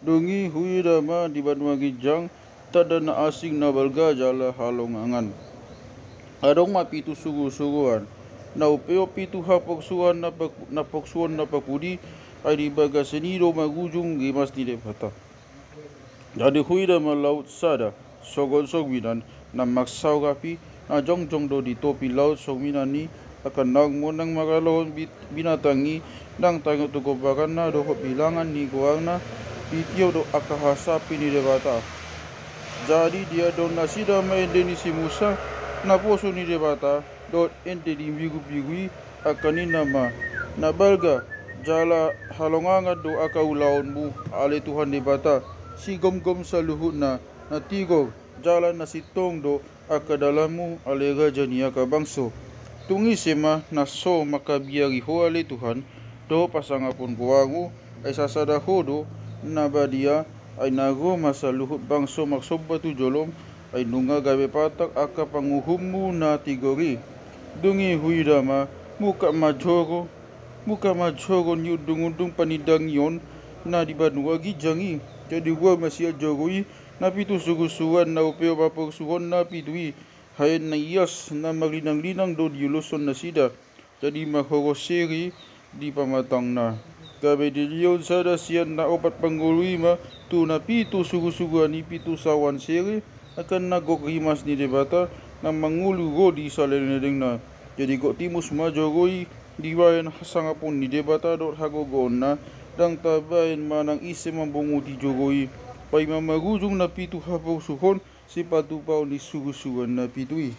Dungi hui rama di Banua Gijang tada na asing na balga jala halongangan. Arong mapitu sugu-suguan. Na upeo pitu hapoksuan na poksuan na pakudi ay di baga seniro magujung gimas di lepata. Jadi hui rama laut sada sogon sogminan na maksaw kapi na jongjong do di topi laut sogminan ni akan nang magalon binatangi nang tango tugobakan na do bilangan ni kuang na Pitio do akahasa pini debata. Jadi dia do nasida maende ni si Musa na poso ni debata do ente di bigu-bigui akani nama na balga jala halonganga do akaulaon mu ale Tuhan debata si gom-gom sa luhut na tigog jala na sitong do akadalamu ale gajani akabangso. Tungi sema na so makabiari ho ale Tuhan do pasangapun kuangu ay sasada ho do na badia ay nago masaluhut bangso maksoba tu jolom ay nunga gabe patak aka panguhumu na tigori. Dungi hui rama muka majogo ni udung-udung panidang yon na di Banua Gijangi. Jadi gua masih jogoi na pitu sugusuan na upeo papag suhon na pitui hayan na iyas na maglinang-linang do di Luzon na sida. Jadi mahoroseri di pamatang na. Gabe diliyon sada siyan na opat panggului ma tu na pitu sugu-suguan ni pitu sawan seri akan nagokrimas ni debata na mangulugo di salenedeng na. Jadi kok timus majogoi di bayan hasangapun ni debata dot hagogon na dang tabayan manang ise mambungu di jogoi pay mamagujung na pitu hapaw suhon si patupao ni sugu-suguan na pitui.